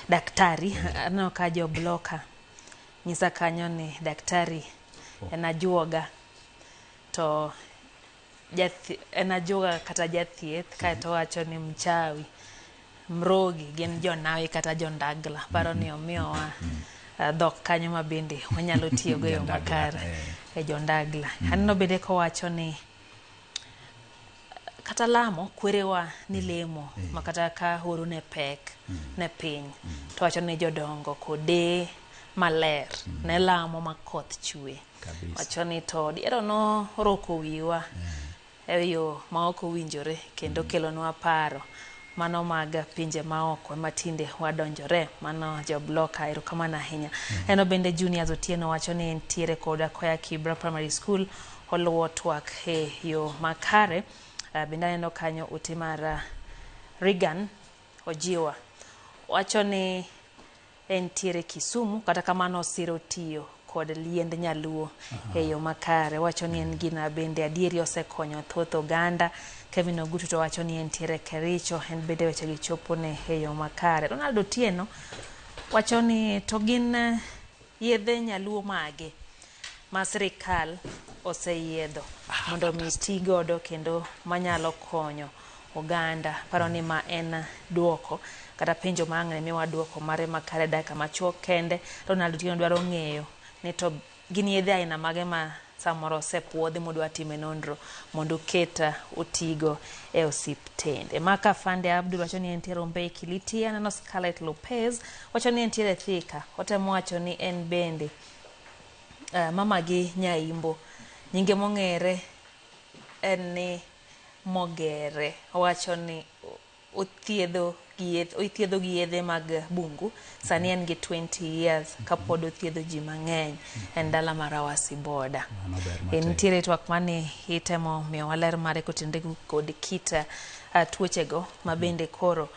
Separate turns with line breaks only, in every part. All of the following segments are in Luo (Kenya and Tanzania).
daktari aneno ka jo bloka nyisa kanyo ni daktari enajuoga to enajuoga kata jathieth kaeto wacho ni mchawi mrogi gin jonawi kata jondagla paro ni omiyowa dhok kanyo mabende wanyalo tiyo go yo makare e jondagla. Aneno bende kowacho ni kata lamo kwerewa ni lemo makata ka horo ne pek ne piny to wacho ni jodongo kode maler ne lamo makoth chwe wacho ni to diero no roko wiwa e yo ma ok owinjore kendo kelonwa paro mano mag pinje maoko matinde wadonjore mano jo bloka erokamano ahinya. Eno bende Junior Otieno wacho ni entiere koda koya Kibra Primary School oluwo twak e yo makare. Bende aneno kanyo ote mar Regan Ojiwa wacho ni entiere Kisumu kata kamano osiro tiyo kod liend nyaluo e yo makare wacho ni en gina bende adieri osekonyo thoth oganda. Kevin Ogutu to wacho ni entiere Kericho en bende weche gi chopo ne e yo makare. Ronald Otieno wacho ni to gin yedhe nyaluo mage ma sirikal oseyiedho mondo mi tigodo kendo manyalo konyo oganda. Paro ni ma en duoko kata penjo mang'e miwa duoko mare makare dakika machuok kende. Ronald Otieno dwaro ng'eyo ni to gin yedhe aina mage ma samoro osepuodhi modwa time nonro mondo keta otigo e osiptende. Maka Fande Abdul wacho ni entiere Ombei Kilitia. Aneno Scarlett Lopez wacho ni entiere Thika otemo wacho ni en bende mama gi Nyaimbo nyinge mong'ere en ni Mogere wacho ni othiedho gi yedhe mag bungu sani en gi 20 years kapod othiedho ji mang'eny en dala mar Awasi Boda. Nitiere twak mane itemo miyo waler mare kotende kod kita tuochego mabende koro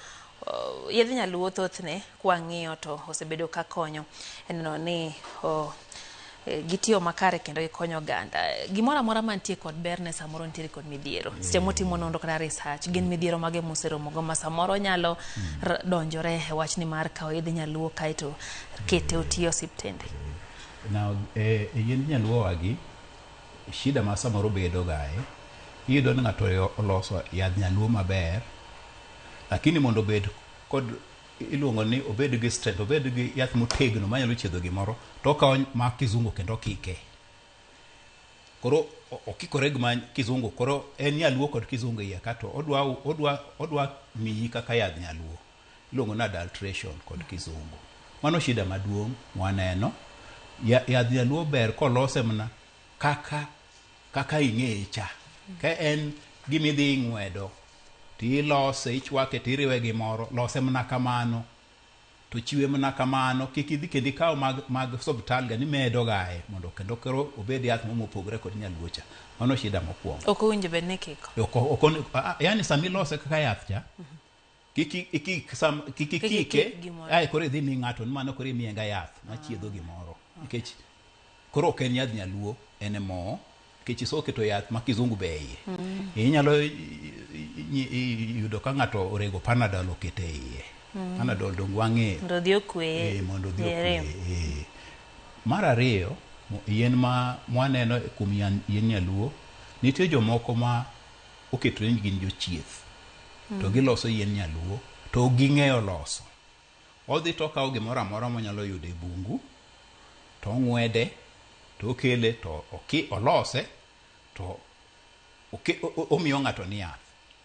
yedhe nyaluo thothne kwang'iyo to osebedo ka konyo enno ni gitiyo makare kendo gikonyo oganda. Gimoro amora mantie kod berne samoro nitiere kod midhiero. Seche motimo nonro kata research gin midhiero mage moseromogo ma samoro nyalo donjore e wachni mar kawo yedhe nyaluo kaeto kete otiyo osiptende.
Now yedhe nyaluo wagi shida ma samoro bedo gae iyudo ni ng'ato oloso yadh nyaluo maber lakini mondo obed kod iluongo ni obed gi strength obed gi yath motegno manyalo chiedho gimoro to okawo ma kizungu kendo kike koro okikore gima kizungu koro en nyaluo kod kizungu iye kato odwa miyi kaka yadh nyaluo iluongo ni adulteration kod kizungu. Mano shida maduong' waneno. Yadh nyaluo ber kolose mana kaka ing'eye cha ka en gimidhi ng'wedo tilose ichwake tiriwe gimoro lose mana kamano to chiwe mana kamano kik idhi kendo ikaw mag osiptal ga ni medo gae mondo kendo koro obed yath mopogore kod nyaluo cha. Mano shida mokwongo.
Ok owinjo bed ni kiko.
Yani sami lose kaka yath cha kike ai koro idhi mi ng'ato mano koro imienga yath machiedho gimoro nikech koro ok en yadh nyaluo en mo kichiso keto yath ma kizungu be iye. Inyalo yudo ka ng'ato orego Panadol okete iye. Panadol dong wang'e
mondo dhi okwe
Mar ariyo yien ma mwaneno kuom yien nyaluo nitie jomoko ma oketore ni gin jochieth to giloso yien nyaluo to ging'eyo loso. Odhi to kawo gimoro amora monyalo yudo e bungu to ng'wede to okele to olose to omiyo ng'ato ni yath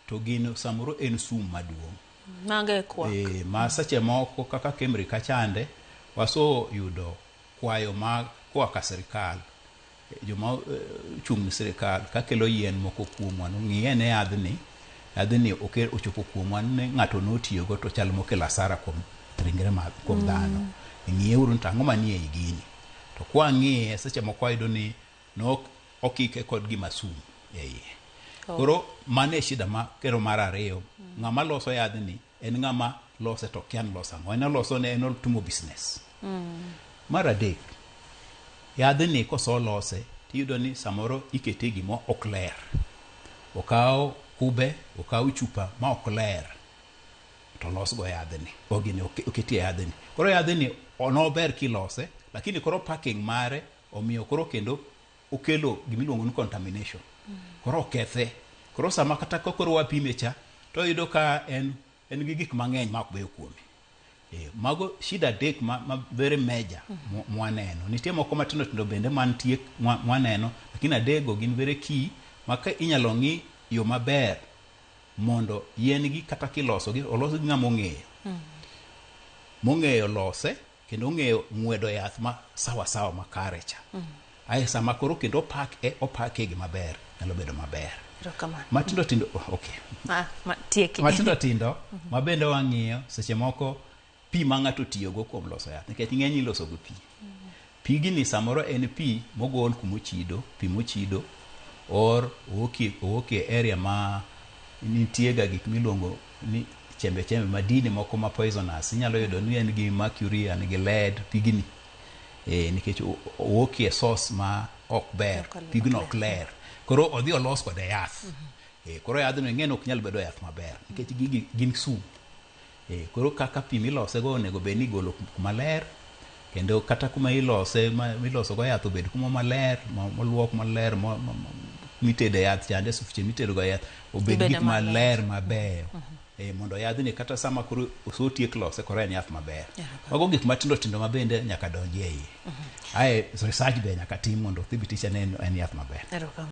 to gino samoro en sum maduong'
mage kwak
ma sache moko kaka Kemri kachande waso yudo kwayo ma koa ka sirikal joma chung' ni sirikal ka kelo yien moko kuomwa ng'iye ne yadhni ochopo kuomwa ne ng'ato notiyogo to chal mokelo asara kuom ringre kuom dhano. Ng'iye uru tang'o manie i gini to kwa ng'iye seche moko ayudo ni okike kod gima sum e iye. Koro mane shida ma kero mar ariyo ng'ama loso yadhni en ng'ama lose to kian losa ngo en loso ne en tumo business. Mar adek yadhni koso lose tiyudo ni samoro ikete gima ok ler okaw kube okaw chupa ma ok ler to los go yadhni ogini oketie yadhni. Koro yadhni onober kilose, lakini koro packing mare omiyo koro kendo okelo gimiluongo ni contamination. Koro okethe. Koro sama kata koro wapime cha to yudo ka en gi gik mang'eny ma ok beyo kuome. Mago shida adek ma very major mwaneno. Nitie moko matindo tindo bende mantie mwaneno, lakini adego gin very key maka inyalo ng'i yo maber mondo yien gi kata kiloso gi oloso gi ng'ama ong'eyo. Mong'eyo lose kendo ong'eyo ng'wedo yath ma sawa makare cha. Ai sama koro kendo opake gi maber, nyalo bedo maber. Matindo tindo matindo tindo ma bende wang'iyo seche moko pi ma ng'ato tiyogo kuom loso yath, nikech ng'eny iloso go pi. Pi gini samoro en pi mogol kumochido, pi mochido, or oke area ma nitie ga gik miluongo ni chembe madini moko ma poisonous. Inyalo yudo ni en gi mercury, en gi lead, pigni. Nikech oke source ma ok ber, pigno ok ler. Koro odhi olos kode yath. Koro yadhno ng'eno ok nyal bedo yath maber, nikech gin sum. Koro kaka pi milose go onego bed ni igolo kuma ler, kendo kata kuma miloso go yath obed kuma maler, moluok maler, mitede yath chande, sufiche mitedo go yath obed gik maler maber. Mondo yadhni kata sama koro osotiek lose koro en yath maber. Mago gik matindo tindo ma bende nyaka donjie iye. Research be nyaka tim mondo thibitisha ne en yath maber.